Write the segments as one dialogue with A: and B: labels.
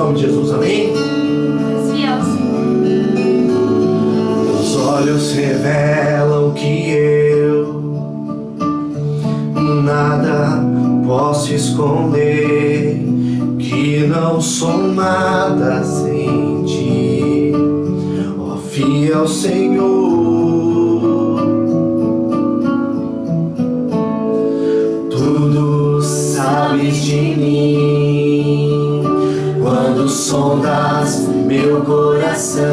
A: nome de Jesus, amém? Os olhos revelam que eu nada posso esconder, que não sou nada sem ti, ó fiel Senhor. Tudo sabes de mim, quando sondas meu coração,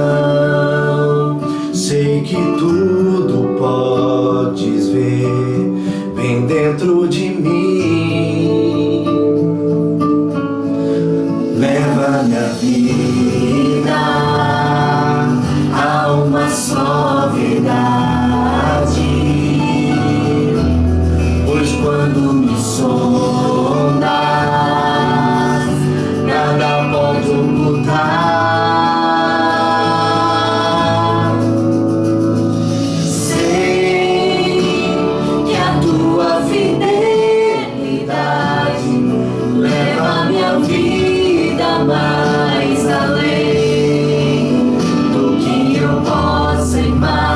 A: sei que tudo podes ver bem dentro de mim. Leva minha vida a uma só verdade, pois quando me sondas, nada pode ocultar. Sei que a tua fidelidade leva minha vida mais além do que eu possa imaginar.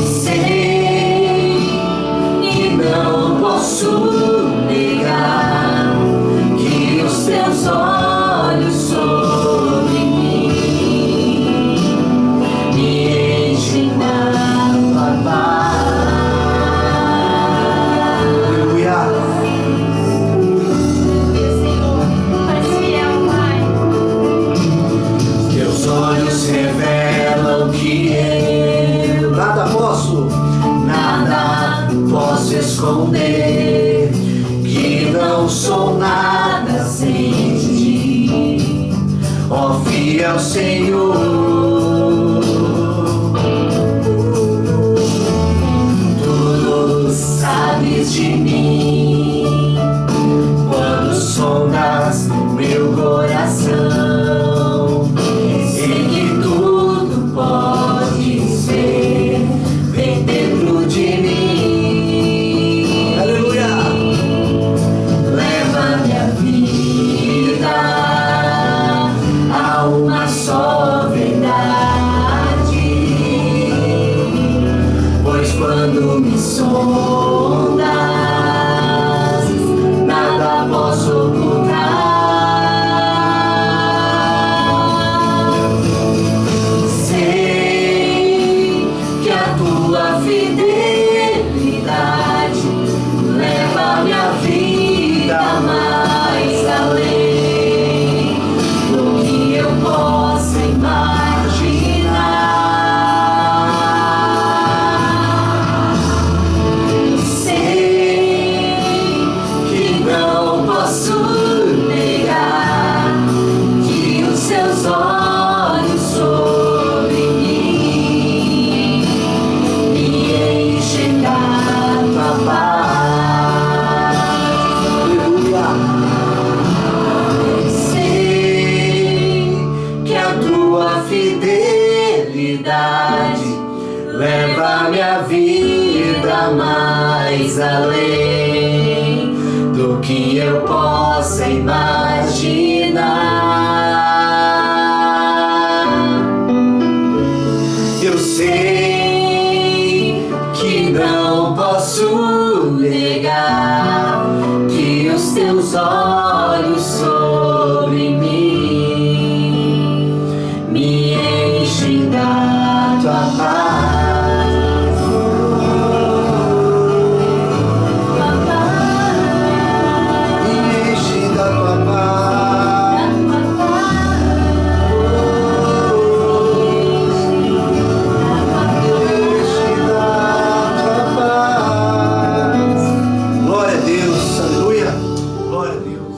A: Sei que não posso negar que os teus olhos sobre mim me enchem da tua paz. Aleluia. Teus olhos revelam que eu nada posso esconder, que não sou nada sem ti, ó fiel Senhor. Tudo sabes de mim, quando sondas meu coração, sei que tudo podes ver bem dentro de mim. Aleluia. Leva minha vida a uma só verdade, pois quando me sondas, nada posso ocultar. Sei que a tua fidelidade leva minha vida mais além do que eu possa imaginar. Sei que não posso negar que os seus olhos sobre mim me enchem da tua paz. Aleluia. Sei que a tua fidelidade leva minha vida mais além do que eu possa imaginar. Eu sei que não posso negar que os teus olhos sobre mim me enchem da tua paz. Me enchem da tua paz. Enchem da tua paz. Glória a Deus, aleluia. Glória a Deus.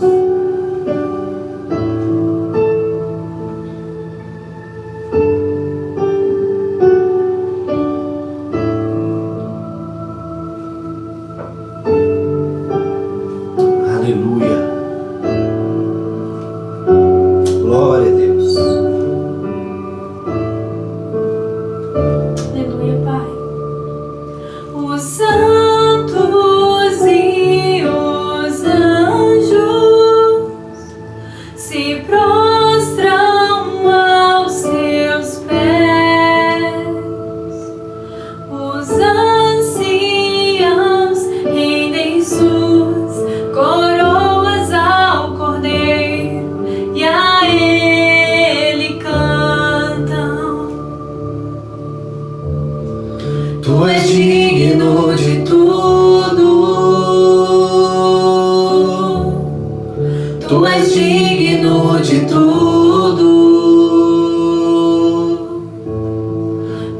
B: Tu és digno de tudo,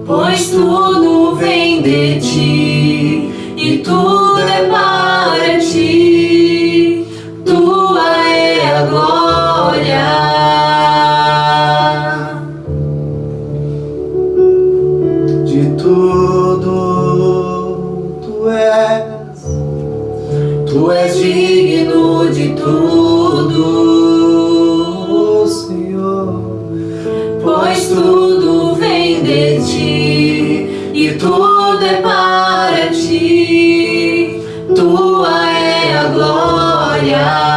B: pois tudo vem de ti e tudo é para ti. Tua é a glória.
A: De tudo tu és digno de tudo, Senhor,
B: Pois tudo vem de ti e tudo é para ti. Tua é a glória.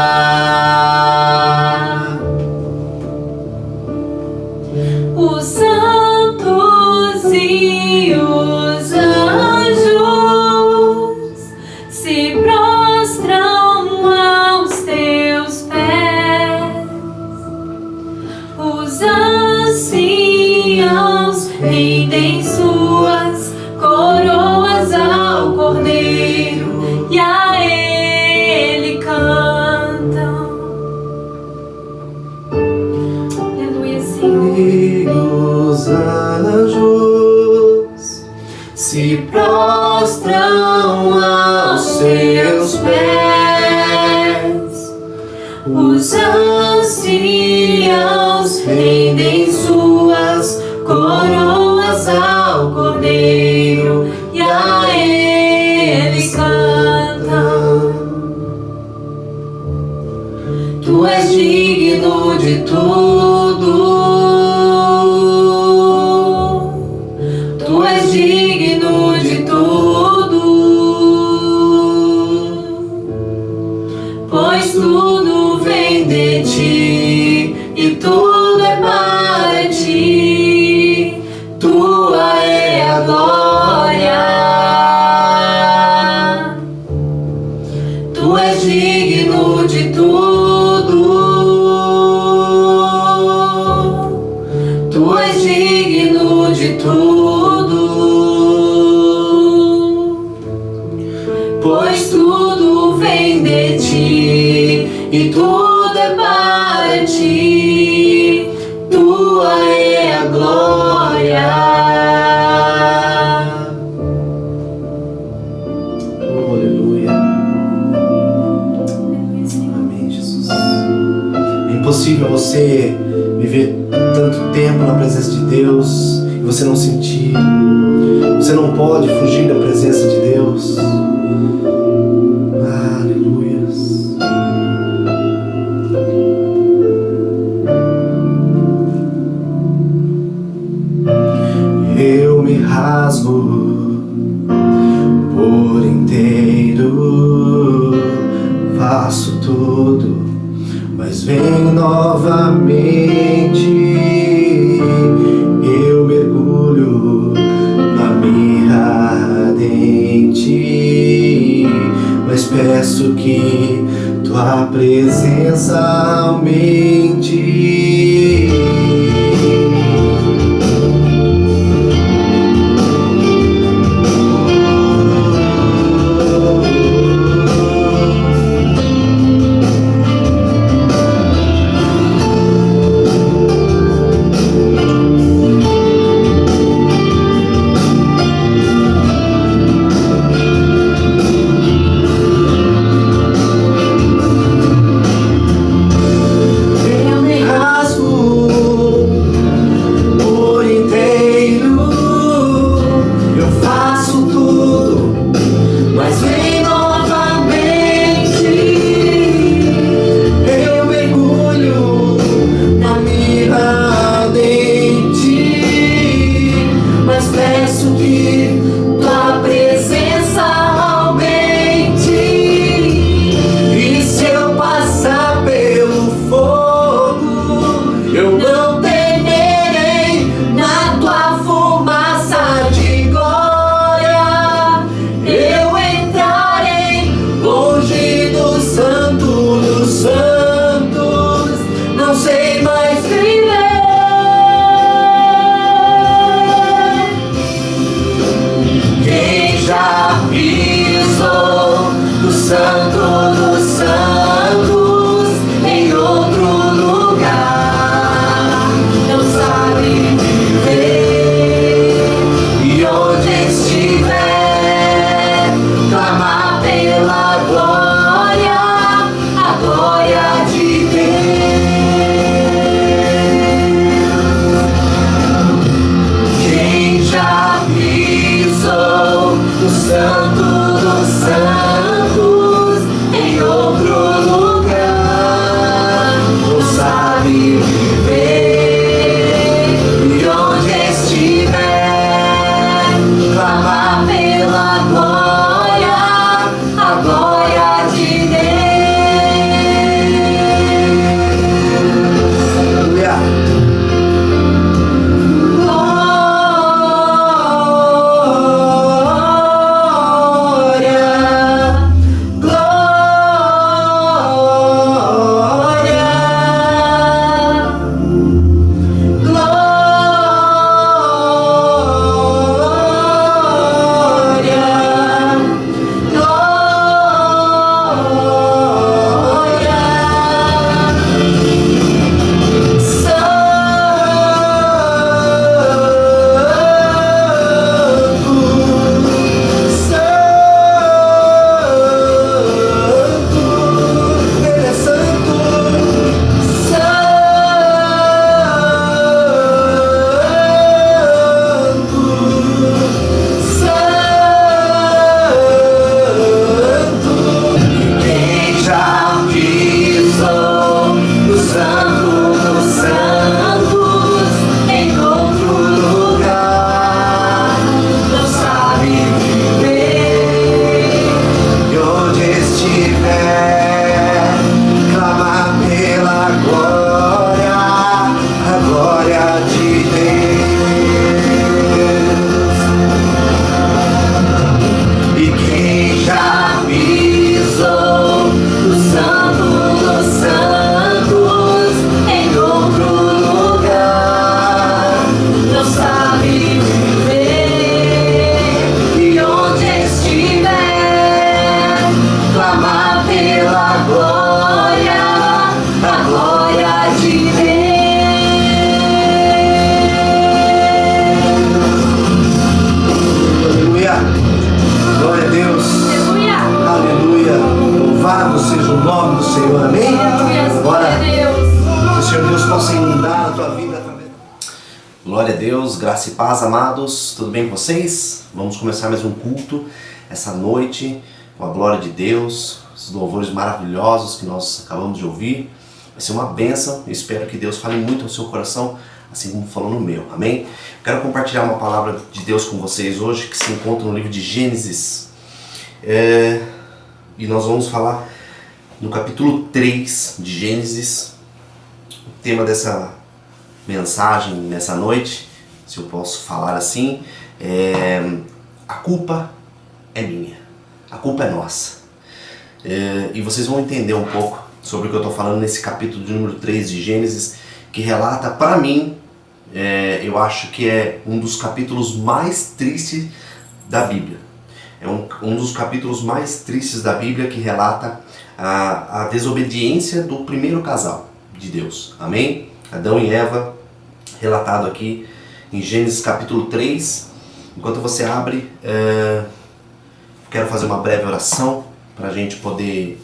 B: Os santos e os anjos se prostram aos teus pés. Os anciãos rendem suas coroas ao Cordeiro e a Ele cantam. Aleluia, Senhor.
A: e os anjos se prostram aos seus pés.
B: Os anciãos rendem suas coroas ao Cordeiro e a Ele cantam. Tu és digno de tudo, Tu és digno de tudo, pois tudo vem de ti e tudo é para ti. Tua é a glória. Tu és digno de tudo, Tu és digno de tudo, pois tudo vem de ti e tudo é para ti. Tua é a glória.
A: Oh, aleluia. Amém, Jesus. É impossível você viver tanto tempo na presença de Deus e você não sentir. Você não pode fugir da presença de Deus. Aleluias. Eu me rasgo por inteiro, faço tudo, mas venho novamente. Eu mergulho na mirra ardente, mas peço que tua presença aumente. Eu me rasgo
B: glória de Deus. Quem já pisou no Santo dos Santos, em outro lugar, não sabe viver. E onde estiver, clamar pela glória, a glória de Deus.
A: Glória a Deus, graça e paz, amados, tudo bem com vocês? Vamos começar mais um culto essa noite com a glória de Deus, os louvores maravilhosos que nós acabamos de ouvir. Vai ser uma bênção, eu espero que Deus fale muito ao seu coração, assim como falou no meu, amém? Quero compartilhar uma palavra de Deus com vocês hoje que se encontra no livro de Gênesis. E nós vamos falar no capítulo 3 de Gênesis. O tema dessa mensagem nessa noite, se eu posso falar assim, a culpa é minha, a culpa é nossa. E vocês vão entender um pouco sobre o que eu estou falando nesse capítulo de número 3 de Gênesis, que relata, para mim, eu acho que é um dos capítulos mais tristes da Bíblia. É um dos capítulos mais tristes da Bíblia, que relata a desobediência do primeiro casal de Deus, amém? Adão e Eva, relatado aqui em Gênesis capítulo 3. Enquanto você abre, quero fazer uma breve oração para a gente poder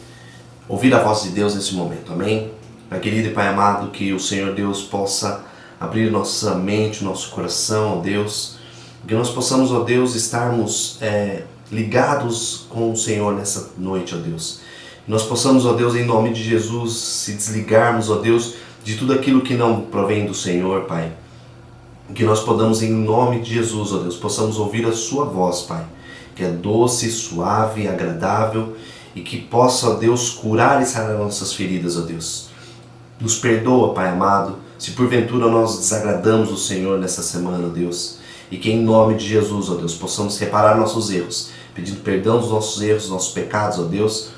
A: ouvir a voz de Deus nesse momento, amém? Pai querido e Pai amado, que o Senhor Deus possa abrir nossa mente, nosso coração, ó Deus, que nós possamos, ó Deus, estarmos ligados com o Senhor nessa noite, ó Deus. Que nós possamos, ó Deus, em nome de Jesus, se desligarmos, ó Deus, de tudo aquilo que não provém do Senhor, Pai. Que nós podamos, em nome de Jesus, ó Deus, possamos ouvir a Sua voz, Pai, que é doce, suave, agradável, e que possa, ó Deus, curar e sarar nossas feridas, ó Deus. Nos perdoa, Pai amado, se porventura nós desagradamos o Senhor nessa semana, ó Deus, e que em nome de Jesus, ó Deus, possamos reparar nossos erros, pedindo perdão dos nossos erros, dos nossos pecados, ó Deus,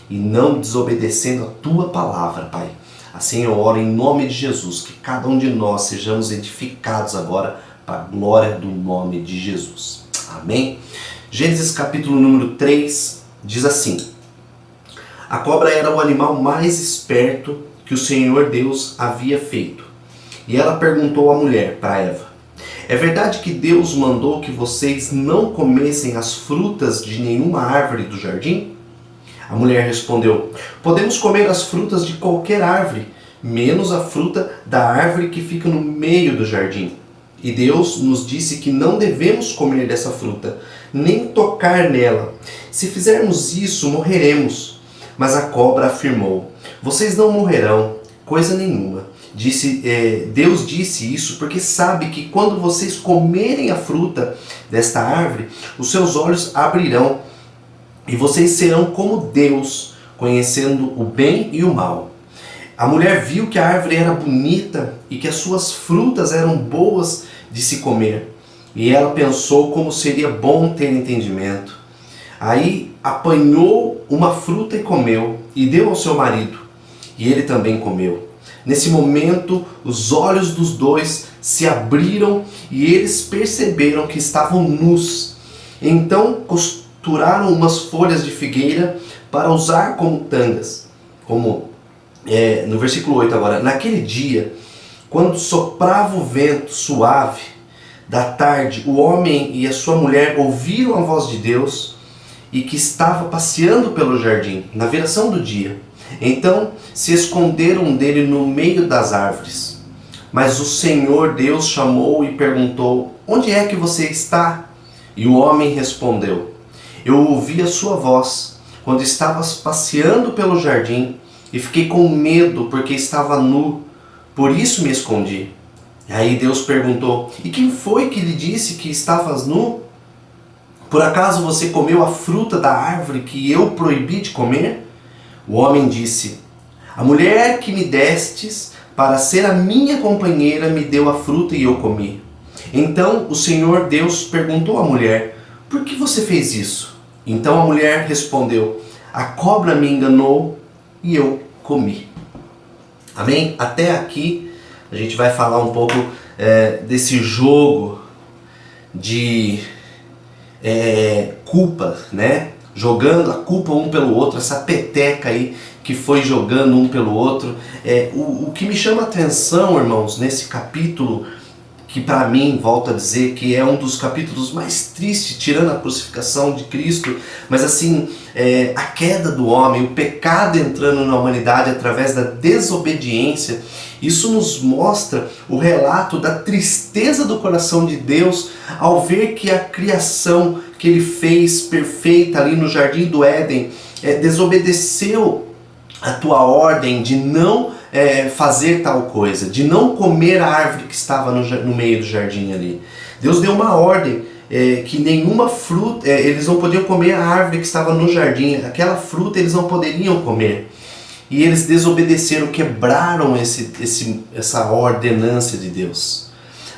A: e não desobedecendo a Tua palavra, Pai. Assim eu oro em nome de Jesus, que cada um de nós sejamos edificados agora para a glória do nome de Jesus. Amém? Gênesis capítulo número 3 diz assim: a cobra era o animal mais esperto que o Senhor Deus havia feito. E ela perguntou à mulher, para Eva: é verdade que Deus mandou que vocês não comessem as frutas de nenhuma árvore do jardim? A mulher respondeu: podemos comer as frutas de qualquer árvore, menos a fruta da árvore que fica no meio do jardim. E Deus nos disse que não devemos comer dessa fruta, nem tocar nela. Se fizermos isso, morreremos. Mas a cobra afirmou: vocês não morrerão, coisa nenhuma. Deus disse isso porque sabe que quando vocês comerem a fruta desta árvore, os seus olhos abrirão e vocês serão como Deus, conhecendo o bem e o mal. A mulher viu que a árvore era bonita e que as suas frutas eram boas de se comer. E ela pensou como seria bom ter entendimento. Aí apanhou uma fruta e comeu, e deu ao seu marido, e ele também comeu. Nesse momento, os olhos dos dois se abriram e eles perceberam que estavam nus. Então costuraram umas folhas de figueira para usar como tangas. No versículo 8 agora: naquele dia, quando soprava o vento suave da tarde, o homem e a sua mulher ouviram a voz de Deus e que estava passeando pelo jardim, na viração do dia. Então se esconderam dele no meio das árvores. Mas o Senhor Deus chamou e perguntou: onde é que você está? E o homem respondeu: eu ouvi a sua voz quando estavas passeando pelo jardim e fiquei com medo porque estava nu, por isso me escondi. Aí Deus perguntou: e quem foi que lhe disse que estavas nu? Por acaso você comeu a fruta da árvore que eu proibi de comer? O homem disse: a mulher que me destes para ser a minha companheira me deu a fruta e eu comi. Então o Senhor Deus perguntou à mulher: por que você fez isso? Então a mulher respondeu: a cobra me enganou e eu comi. Amém? Até aqui a gente vai falar um pouco desse jogo de culpa, né? Jogando a culpa um pelo outro, essa peteca aí que foi jogando um pelo outro. O que me chama a atenção, irmãos, nesse capítulo, que para mim, volto a dizer, que é um dos capítulos mais tristes, tirando a crucificação de Cristo, mas assim, a queda do homem, o pecado entrando na humanidade através da desobediência. Isso nos mostra o relato da tristeza do coração de Deus ao ver que a criação que Ele fez perfeita ali no Jardim do Éden desobedeceu a tua ordem de não fazer tal coisa, de não comer a árvore que estava no meio do jardim ali. Deus deu uma ordem que nenhuma fruta, eles não podiam comer a árvore que estava no jardim, aquela fruta eles não poderiam comer. E eles desobedeceram, quebraram essa ordenância de Deus.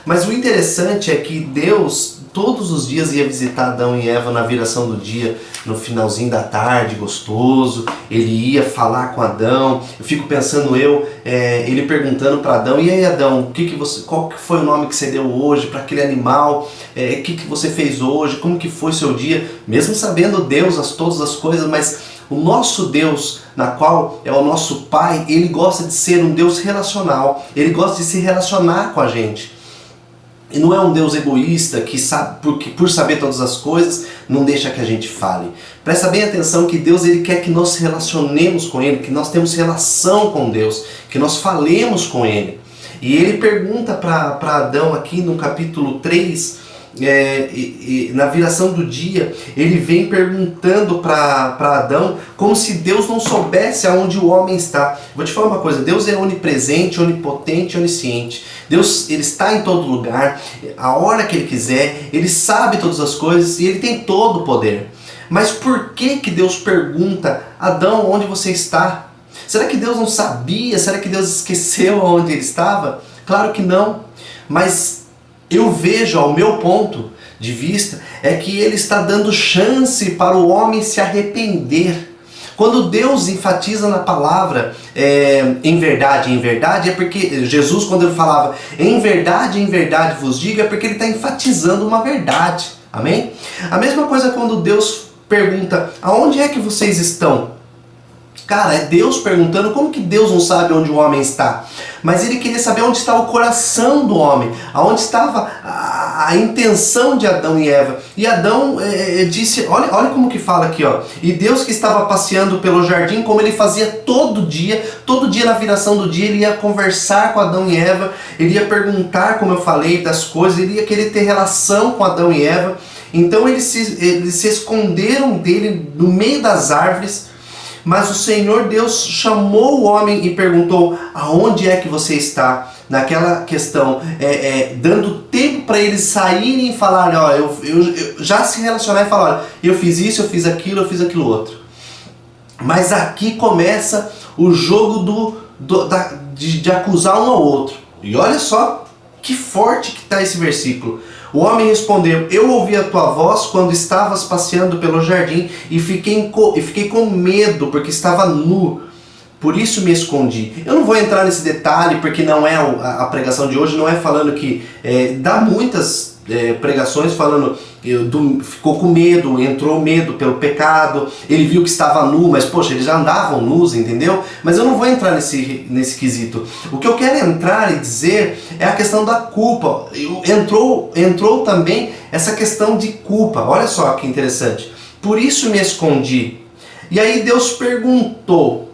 A: Mas o interessante é que Deus todos os dias ia visitar Adão e Eva na viração do dia, no finalzinho da tarde, gostoso. Ele ia falar com Adão. Eu fico pensando ele perguntando para Adão: e aí, Adão, qual que foi o nome que você deu hoje para aquele animal? O que você fez hoje? Como que foi seu dia? Mesmo sabendo Deus todas as coisas, mas o nosso Deus, na qual é o nosso Pai, Ele gosta de ser um Deus relacional. Ele gosta de se relacionar com a gente. E não é um Deus egoísta que sabe, por saber todas as coisas, não deixa que a gente fale. Presta bem atenção que Deus ele quer que nós relacionemos com Ele, que nós temos relação com Deus, que nós falemos com Ele. E Ele pergunta para Adão aqui no capítulo 3, na viração do dia, Ele vem perguntando para Adão como se Deus não soubesse aonde o homem está. Vou te falar uma coisa: Deus é onipresente, onipotente, onisciente. Deus ele está em todo lugar, a hora que Ele quiser, Ele sabe todas as coisas e Ele tem todo o poder. Mas por que Deus pergunta: Adão, onde você está? Será que Deus não sabia? Será que Deus esqueceu onde Ele estava? Claro que não. Mas eu vejo, ao meu ponto de vista, é que Ele está dando chance para o homem se arrepender. Quando Deus enfatiza na palavra em verdade, é porque Jesus, quando Ele falava em verdade vos digo, é porque Ele está enfatizando uma verdade. Amém? A mesma coisa quando Deus pergunta: aonde é que vocês estão? Cara, é Deus perguntando. Como que Deus não sabe onde o homem está? Mas Ele queria saber onde está o coração do homem, aonde estava a intenção de Adão e Eva. E Adão disse, olha como que fala aqui, ó. E Deus que estava passeando pelo jardim, como ele fazia todo dia na viração do dia, ele ia conversar com Adão e Eva, ele ia perguntar, como eu falei, das coisas, ele ia querer ter relação com Adão e Eva. Então eles se esconderam dele no meio das árvores, mas o Senhor Deus chamou o homem e perguntou, aonde é que você está? Naquela questão, dando tempo para eles saírem e falarem, ó, eu já se relacionar e falar, olha, eu fiz isso, eu fiz aquilo outro. Mas aqui começa o jogo de acusar um ao outro. E olha só que forte que está esse versículo. O homem respondeu, eu ouvi a tua voz quando estavas passeando pelo jardim e fiquei com medo porque estava nu. Por isso me escondi. Eu não vou entrar nesse detalhe porque não é a pregação de hoje, não é falando que... dá muitas pregações falando, ficou com medo, entrou medo pelo pecado, ele viu que estava nu, mas poxa, eles já andavam nus, entendeu? Mas eu não vou entrar nesse quesito. O que eu quero entrar e dizer é a questão da culpa. Entrou também essa questão de culpa. Olha só que interessante. Por isso me escondi. E aí Deus perguntou,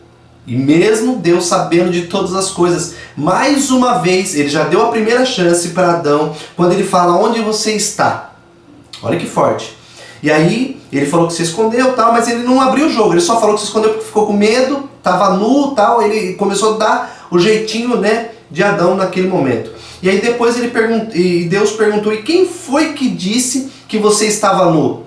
A: e mesmo Deus sabendo de todas as coisas, mais uma vez, ele já deu a primeira chance para Adão, quando ele fala, onde você está? Olha que forte. E aí, ele falou que se escondeu, tal, mas ele não abriu o jogo, ele só falou que se escondeu porque ficou com medo, estava nu, tal, ele começou a dar o jeitinho, né, de Adão naquele momento. E aí depois Deus perguntou, e quem foi que disse que você estava nu?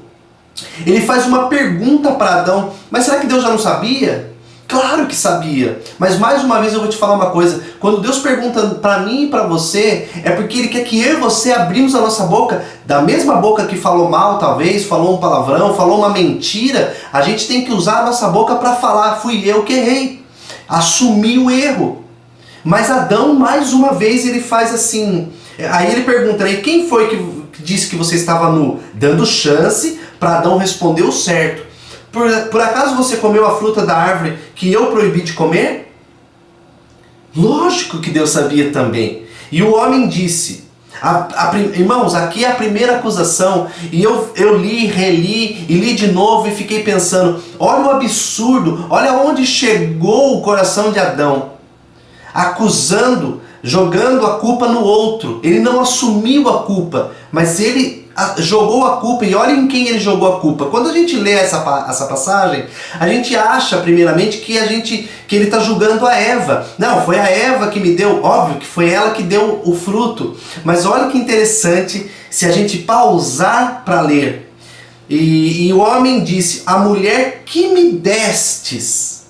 A: Ele faz uma pergunta para Adão, mas será que Deus já não sabia? Claro que sabia, mas mais uma vez eu vou te falar uma coisa, quando Deus pergunta para mim e para você, é porque Ele quer que eu e você abrimos a nossa boca, da mesma boca que falou mal talvez, falou um palavrão, falou uma mentira, a gente tem que usar a nossa boca para falar, fui eu que errei, assumi o erro. Mas Adão, mais uma vez, ele faz assim, aí ele pergunta, e quem foi que disse que você estava nu? Dando chance para Adão responder o certo. Por acaso você comeu a fruta da árvore que eu proibi de comer? Lógico que Deus sabia também. E o homem disse, irmãos, aqui é a primeira acusação, e eu li, reli, e li de novo e fiquei pensando, olha o absurdo, olha onde chegou o coração de Adão, acusando, jogando a culpa no outro. Ele não assumiu a culpa, mas ele jogou a culpa, e olha em quem ele jogou a culpa. Quando a gente lê essa passagem, a gente acha primeiramente que ele está julgando a Eva. Não, foi a Eva que me deu, óbvio que foi ela que deu o fruto. Mas olha que interessante, se a gente pausar para ler. E o homem disse, a mulher que me destes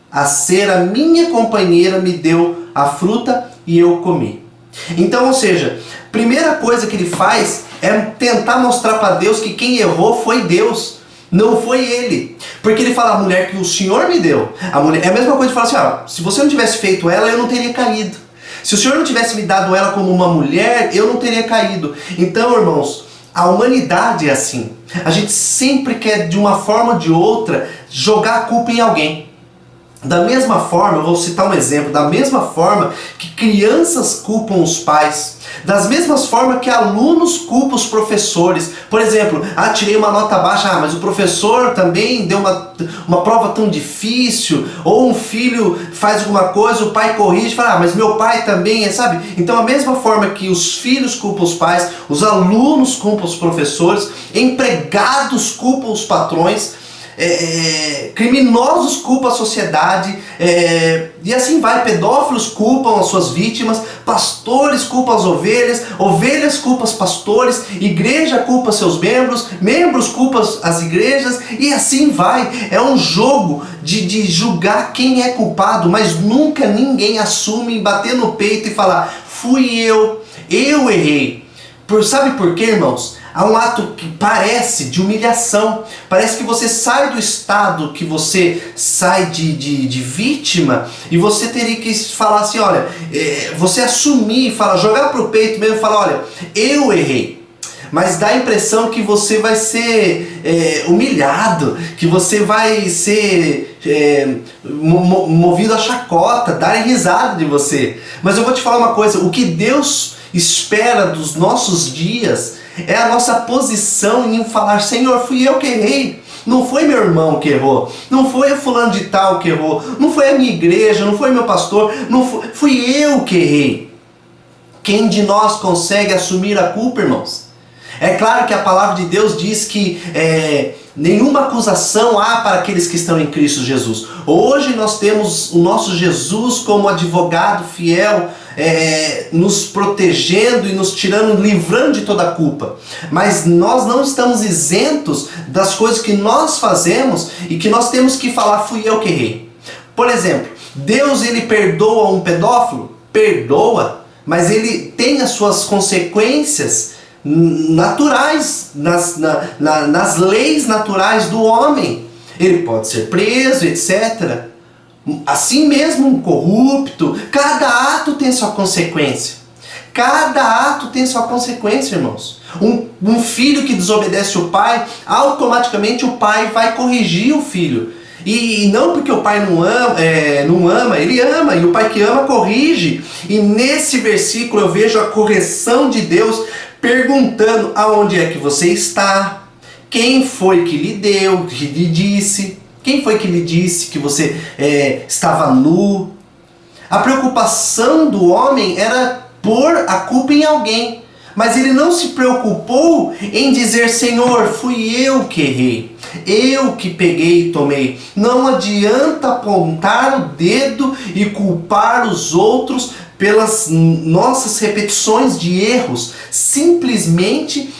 A: a ser a minha companheira me deu a fruta e eu comi. Então, ou seja, primeira coisa que ele faz é tentar mostrar para Deus que quem errou foi Deus, não foi ele. Porque ele fala, a mulher que o Senhor me deu. A mulher, é a mesma coisa de falar assim, ó, se você não tivesse feito ela, eu não teria caído. Se o Senhor não tivesse me dado ela como uma mulher, eu não teria caído. Então, irmãos, a humanidade é assim. A gente sempre quer, de uma forma ou de outra, jogar a culpa em alguém. Da mesma forma, eu vou citar um exemplo, da mesma forma que crianças culpam os pais, das mesmas formas que alunos culpam os professores. Por exemplo, tirei uma nota baixa, mas o professor também deu uma prova tão difícil, ou um filho faz alguma coisa, o pai corrige e fala, mas meu pai também, sabe? Então, a mesma forma que os filhos culpam os pais, os alunos culpam os professores, empregados culpam os patrões, criminosos culpam a sociedade, e assim vai, pedófilos culpam as suas vítimas, pastores culpam as ovelhas, ovelhas culpam os pastores, igreja culpa seus membros, membros culpam as igrejas, e assim vai. É um jogo de julgar quem é culpado, mas nunca ninguém assume, bater no peito e falar, fui eu errei. Sabe por quê, irmãos? Há um ato que parece de humilhação, parece que você sai do estado que você sai de vítima, e você teria que falar assim, olha, você assumir, jogar pro peito mesmo e falar, olha, eu errei. Mas dá a impressão que você vai ser humilhado, que você vai ser movido a chacota, darem risada de você. Mas eu vou te falar uma coisa, o que Deus espera dos nossos dias é a nossa posição em falar: Senhor, fui eu que errei. Não foi meu irmão que errou, não foi o fulano de tal que errou, não foi a minha igreja, não foi meu pastor, fui eu que errei. Quem de nós consegue assumir a culpa, irmãos? É claro que a palavra de Deus diz que nenhuma acusação há para aqueles que estão em Cristo Jesus. Hoje nós temos o nosso Jesus como advogado fiel, nos protegendo e nos tirando, livrando de toda a culpa. Mas nós não estamos isentos das coisas que nós fazemos e que nós temos que falar: fui eu que errei. Por exemplo, Deus, ele perdoa um pedófilo? Perdoa, mas ele tem as suas consequências naturais, nas leis naturais do homem. Ele pode ser preso, etc. Assim mesmo um corrupto, cada ato tem sua consequência. Cada ato tem sua consequência, irmãos. Um filho que desobedece o pai, automaticamente o pai vai corrigir o filho. E não porque o pai não ama, ele ama, e o pai que ama corrige. E nesse versículo eu vejo a correção de Deus perguntando: aonde é que você está? Quem foi que lhe deu, que lhe disse? Quem foi que lhe disse que você estava nu? A preocupação do homem era pôr a culpa em alguém. Mas ele não se preocupou em dizer: Senhor, fui eu que errei, eu que peguei e tomei. Não adianta apontar o dedo e culpar os outros pelas nossas repetições de erros, simplesmente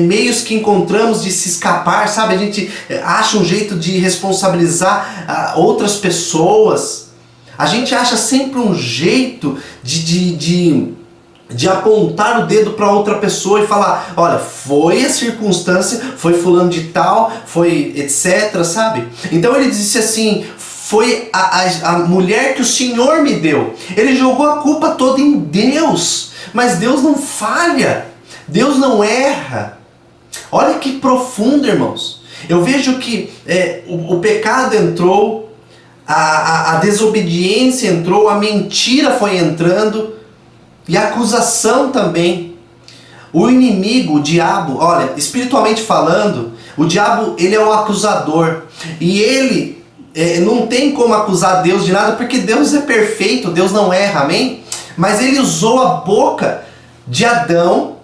A: meios que encontramos de se escapar, sabe? A gente acha um jeito de responsabilizar outras pessoas. A gente acha sempre um jeito de apontar o dedo para outra pessoa e falar: olha, foi a circunstância, foi fulano de tal, foi etc, sabe? Então ele disse assim: foi a mulher que o Senhor me deu. Ele jogou a culpa toda em Deus. Mas Deus não falha. Deus não erra. Olha que profundo, irmãos. Eu vejo que o pecado entrou, a desobediência entrou, a mentira foi entrando e a acusação também. O inimigo, o diabo, olha, espiritualmente falando, o diabo, ele é um acusador. E ele não tem como acusar Deus de nada, porque Deus é perfeito, Deus não erra, amém? Mas ele usou a boca de Adão,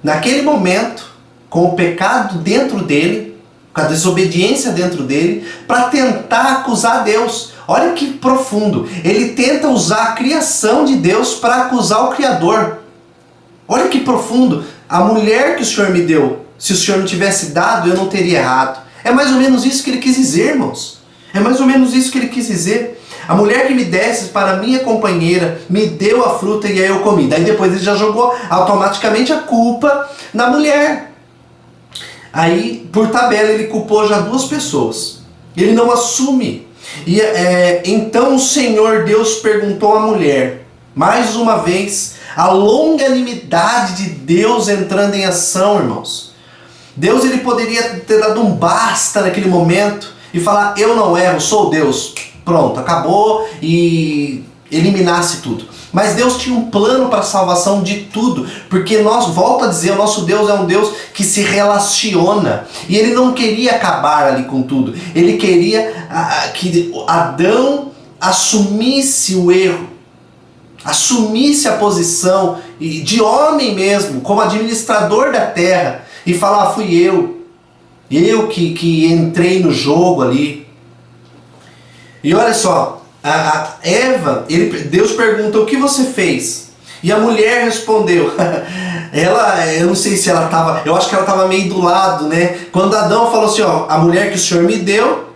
A: naquele momento, com o pecado dentro dele, com a desobediência dentro dele, para tentar acusar Deus. Olha que profundo. Ele tenta usar a criação de Deus para acusar o Criador. Olha que profundo. A mulher que o Senhor me deu, se o Senhor não tivesse dado, eu não teria errado. É mais ou menos isso que ele quis dizer, irmãos. É mais ou menos isso que ele quis dizer. A mulher que me desse para minha companheira me deu a fruta e aí eu comi. Daí depois ele já jogou automaticamente a culpa na mulher. Aí, por tabela, ele culpou já duas pessoas. Ele não assume. E então o Senhor Deus perguntou à mulher, mais uma vez, a longanimidade de Deus entrando em ação, irmãos. Deus, ele poderia ter dado um basta naquele momento e falar: eu não erro, sou Deus, pronto, acabou, e eliminasse tudo. Mas Deus tinha um plano para a salvação de tudo, porque volto a dizer, o nosso Deus é um Deus que se relaciona, e ele não queria acabar ali com tudo. Ele queria que Adão assumisse o erro, assumisse a posição de homem mesmo, como administrador da terra, e falar: fui eu que entrei no jogo ali. E olha só, a Eva, Deus pergunta: o que você fez? E a mulher respondeu, eu não sei se ela estava, eu acho que ela estava meio do lado, né? Quando Adão falou assim: ó, a mulher que o Senhor me deu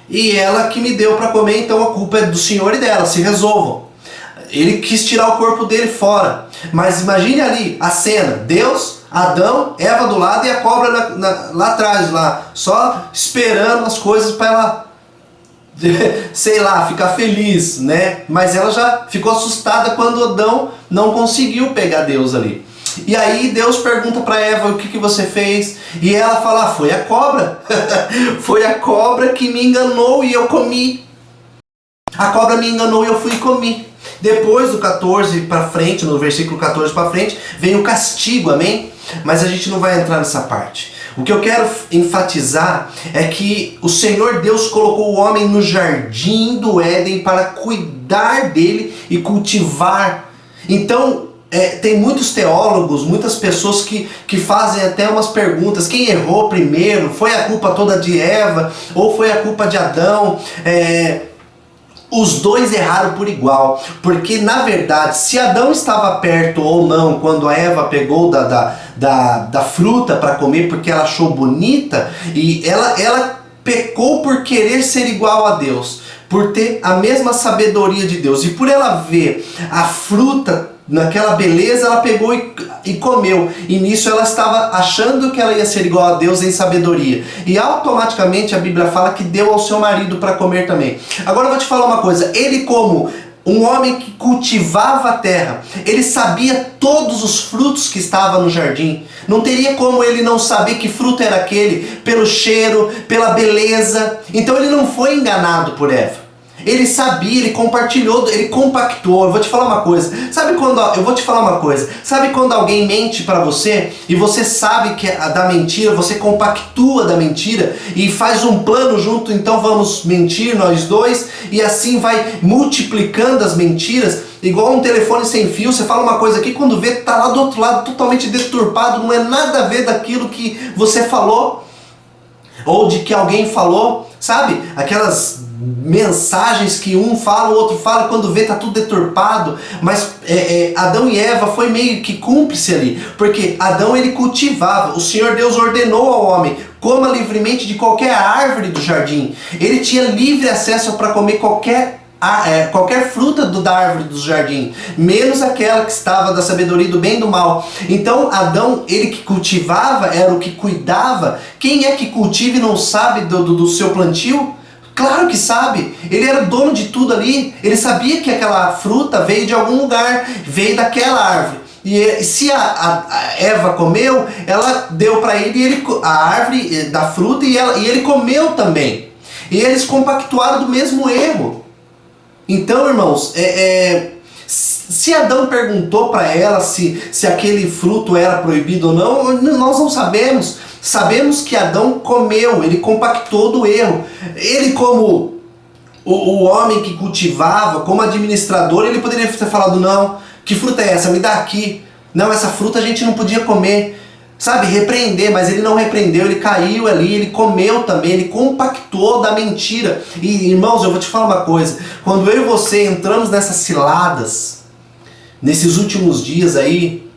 A: e ela que me deu para comer, então a culpa é do Senhor e dela, se resolvam. Ele quis tirar o corpo dele fora. Mas imagine ali a cena: Deus, Adão, Eva do lado e a cobra lá atrás, só esperando as coisas para ela, sei lá, ficar feliz, né? Mas ela já ficou assustada quando Adão não conseguiu pegar Deus ali. E aí Deus pergunta para Eva: o que você fez? E ela fala: foi a cobra. Foi a cobra que me enganou e eu comi. A cobra me enganou e eu fui e comi. Depois do 14 para frente, no versículo 14 para frente, vem o castigo, amém? Mas a gente não vai entrar nessa parte. O que eu quero enfatizar é que o Senhor Deus colocou o homem no jardim do Éden para cuidar dele e cultivar. Então, tem muitos teólogos, muitas pessoas que fazem até umas perguntas. Quem errou primeiro? Foi a culpa toda de Eva? Ou foi a culpa de Adão? Os dois erraram por igual, porque na verdade, se Adão estava perto ou não quando a Eva pegou da fruta para comer porque ela achou bonita, e ela pecou por querer ser igual a Deus, por ter a mesma sabedoria de Deus, e por ela ver a fruta naquela beleza, ela pegou e comeu, e nisso ela estava achando que ela ia ser igual a Deus em sabedoria, e automaticamente a Bíblia fala que deu ao seu marido para comer também. Agora eu vou te falar uma coisa, ele, como um homem que cultivava a terra, ele sabia todos os frutos que estavam no jardim. Não teria como ele não saber que fruto era aquele, pelo cheiro, pela beleza. Então ele não foi enganado por Eva. Ele sabia, ele compartilhou, ele compactou. Eu vou te falar uma coisa. Sabe quando alguém mente para você e você sabe que é da mentira, você compactua da mentira e faz um plano junto, então vamos mentir nós dois, e assim vai multiplicando as mentiras, igual um telefone sem fio. Você fala uma coisa aqui, quando vê, tá lá do outro lado totalmente deturpado, não é nada a ver daquilo que você falou ou de que alguém falou, sabe? Aquelas mensagens que um fala, o outro fala, quando vê tá tudo deturpado. Mas Adão e Eva foi meio que cúmplice ali, porque Adão, ele cultivava. O Senhor Deus ordenou ao homem: coma livremente de qualquer árvore do jardim. Ele tinha livre acesso para comer qualquer fruta da árvore do jardim, menos aquela que estava da sabedoria do bem e do mal. Então Adão, ele que cultivava, era o que cuidava. Quem é que cultiva e não sabe do seu plantio? Claro que sabe, ele era dono de tudo ali, ele sabia que aquela fruta veio de algum lugar, veio daquela árvore. E se a Eva comeu, ela deu para ele, a árvore da fruta, e ele comeu também. E eles compactuaram do mesmo erro. Então, irmãos, se Adão perguntou para ela se aquele fruto era proibido ou não, nós não sabemos. Sabemos que Adão comeu, ele compactou do erro. Ele, como o homem que cultivava, como administrador, ele poderia ter falado: não, que fruta é essa? Me dá aqui. Não, essa fruta a gente não podia comer. Sabe, repreender, mas ele não repreendeu, ele caiu ali, ele comeu também, ele compactou da mentira. E, irmãos, eu vou te falar uma coisa: quando eu e você entramos nessas ciladas, nesses últimos dias aí,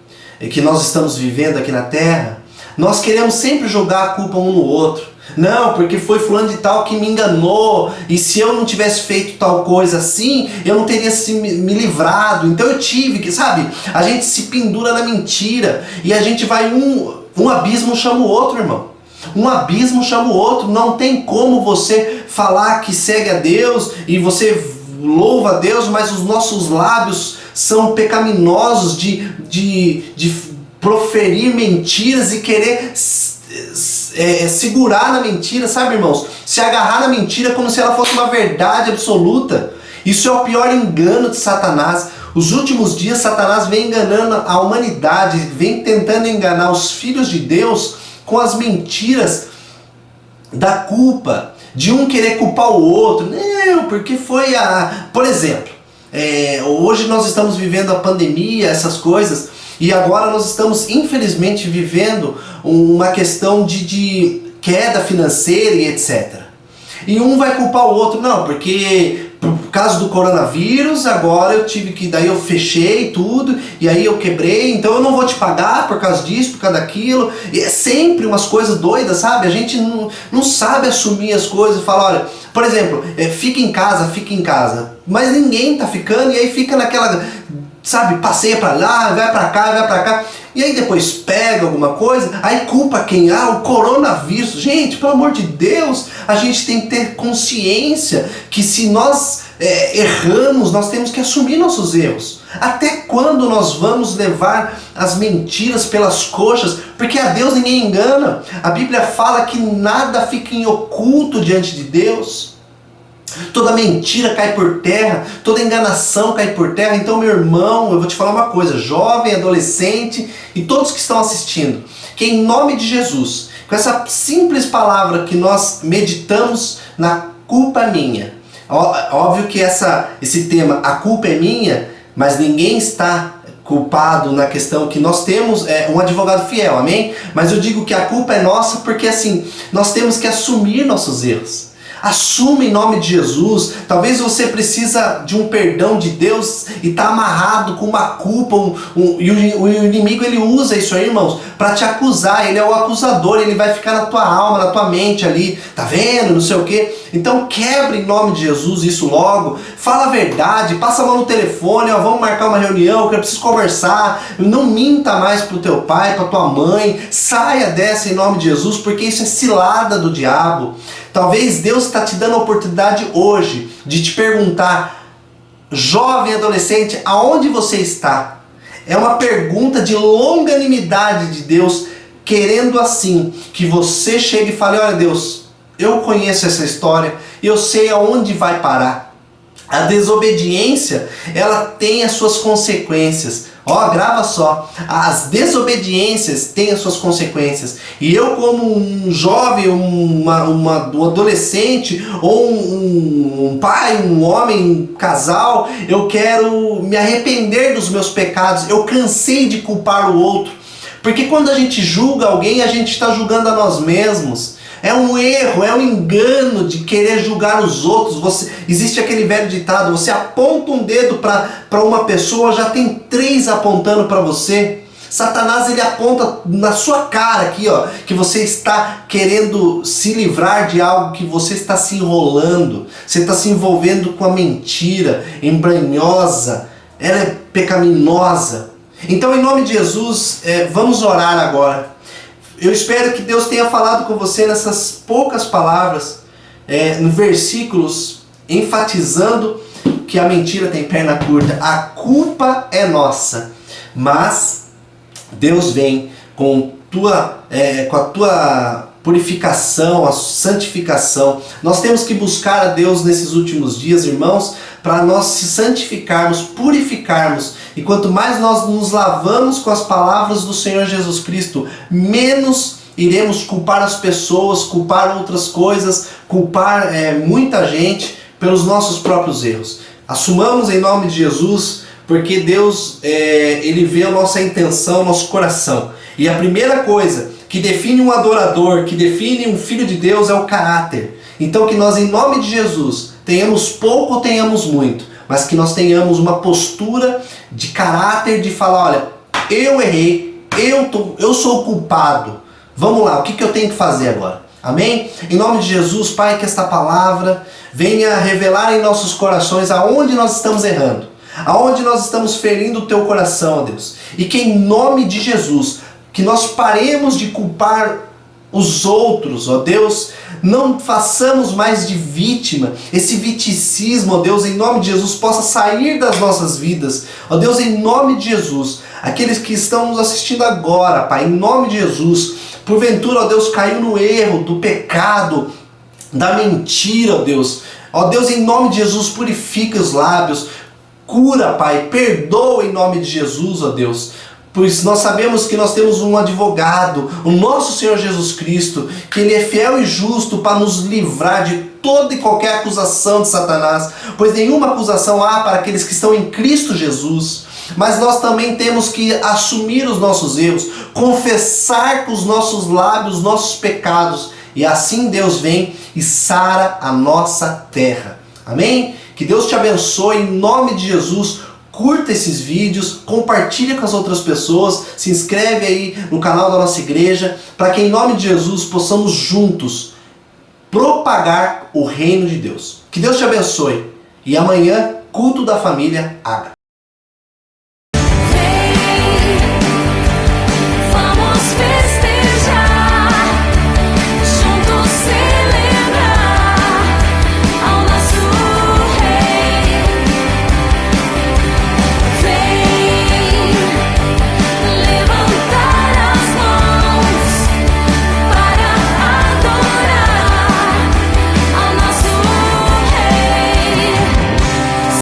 A: que nós estamos vivendo aqui na terra, nós queremos sempre jogar a culpa um no outro. Não, porque foi fulano de tal que me enganou, e se eu não tivesse feito tal coisa assim, eu não teria me livrado, então eu tive que, sabe? A gente se pendura na mentira, e a gente vai, um abismo chama o outro, irmão. Um abismo chama o outro. Não tem como você falar que segue a Deus, e você louva a Deus, mas os nossos lábios são pecaminosos de proferir mentiras e querer segurar na mentira, sabe, irmãos? Se agarrar na mentira como se ela fosse uma verdade absoluta. Isso é o pior engano de Satanás. Os últimos dias, Satanás vem enganando a humanidade, vem tentando enganar os filhos de Deus com as mentiras da culpa, de um querer culpar o outro. Não, porque foi Por exemplo, hoje nós estamos vivendo a pandemia, essas coisas, e agora nós estamos, infelizmente, vivendo uma questão de queda financeira e etc. E um vai culpar o outro: não, porque por causa do coronavírus, agora eu tive que, daí eu fechei tudo, e aí eu quebrei, então eu não vou te pagar por causa disso, por causa daquilo. E é sempre umas coisas doidas, sabe? A gente não sabe assumir as coisas e falar: olha, por exemplo, fica em casa, mas ninguém tá ficando, e aí fica naquela, sabe, passeia pra lá, vai pra cá, e aí depois pega alguma coisa, aí culpa quem? O coronavírus. Gente, pelo amor de Deus, a gente tem que ter consciência que se nós erramos, nós temos que assumir nossos erros. Até quando nós vamos levar as mentiras pelas coxas? Porque a Deus ninguém engana. A Bíblia fala que nada fica em oculto diante de Deus. toda mentira cai por terra, toda enganação cai por terra. Então, meu irmão, eu vou te falar uma coisa, jovem, adolescente e todos que estão assistindo, que em nome de Jesus, com essa simples palavra que nós meditamos na culpa é minha, óbvio que esse tema, a culpa é minha, mas ninguém está culpado na questão que nós temos um advogado fiel, amém? Mas eu digo que a culpa é nossa porque assim, nós temos que assumir nossos erros. Assume em nome de Jesus. Talvez você precisa de um perdão de Deus e está amarrado com uma culpa, e o inimigo ele usa isso aí, irmãos, para te acusar. Ele é o acusador, ele vai ficar na tua alma, na tua mente ali, tá vendo, não sei o que. Então quebre em nome de Jesus isso logo, fala a verdade, passa a mão no telefone, ó, vamos marcar uma reunião que eu preciso conversar. Não minta mais pro teu pai, pra tua mãe, saia dessa em nome de Jesus, porque isso é cilada do diabo. Talvez Deus está te dando a oportunidade hoje de te perguntar, jovem adolescente, aonde você está? É uma pergunta de longanimidade de Deus, querendo assim que você chegue e fale, olha Deus, eu conheço essa história, eu sei aonde vai parar. A desobediência, ela tem as suas consequências. Ó, grava só. As desobediências têm as suas consequências. E eu, como um jovem, um adolescente, ou um pai, um homem, um casal, eu quero me arrepender dos meus pecados. Eu cansei de culpar o outro. Porque quando a gente julga alguém, a gente está julgando a nós mesmos. É um erro, é um engano de querer julgar os outros. Existe aquele velho ditado, você aponta um dedo para uma pessoa, já tem 3 apontando para você. Satanás ele aponta na sua cara aqui, ó, que você está querendo se livrar de algo, que você está se enrolando, você está se envolvendo com a mentira embranhosa, ela é pecaminosa. Então, em nome de Jesus, vamos orar agora. Eu espero que Deus tenha falado com você nessas poucas palavras, em versículos, enfatizando que a mentira tem perna curta. A culpa é nossa, mas Deus vem com a tua purificação, a santificação. Nós temos que buscar a Deus nesses últimos dias, irmãos, para nós se santificarmos, purificarmos. E quanto mais nós nos lavamos com as palavras do Senhor Jesus Cristo, menos iremos culpar as pessoas, culpar outras coisas, culpar muita gente pelos nossos próprios erros. Assumamos em nome de Jesus, porque Deus ele vê a nossa intenção, o nosso coração. E a primeira coisa que define um adorador, que define um filho de Deus é o caráter. Então que nós em nome de Jesus tenhamos pouco ou tenhamos muito, mas que nós tenhamos uma postura de caráter de falar, olha, eu errei, eu sou o culpado. Vamos lá, o que eu tenho que fazer agora? Amém? Em nome de Jesus, Pai, que esta palavra venha revelar em nossos corações aonde nós estamos errando, aonde nós estamos ferindo o teu coração, ó Deus. E que em nome de Jesus, que nós paremos de culpar os outros, ó Deus, não façamos mais de vítima, esse viticismo, ó Deus, em nome de Jesus, possa sair das nossas vidas, ó Deus, em nome de Jesus, aqueles que estão nos assistindo agora, Pai, em nome de Jesus, porventura, ó Deus, caiu no erro do pecado, da mentira, ó Deus, em nome de Jesus, purifica os lábios, cura, Pai, perdoa em nome de Jesus, ó Deus, pois nós sabemos que nós temos um advogado, o nosso Senhor Jesus Cristo, que Ele é fiel e justo para nos livrar de toda e qualquer acusação de Satanás, pois nenhuma acusação há para aqueles que estão em Cristo Jesus. Mas nós também temos que assumir os nossos erros, confessar com os nossos lábios os nossos pecados, e assim Deus vem e sara a nossa terra. Amém? Que Deus te abençoe em nome de Jesus. Curta esses vídeos, compartilha com as outras pessoas, se inscreve aí no canal da nossa igreja, para que em nome de Jesus possamos juntos propagar o reino de Deus. Que Deus te abençoe. E amanhã, culto da família Agra.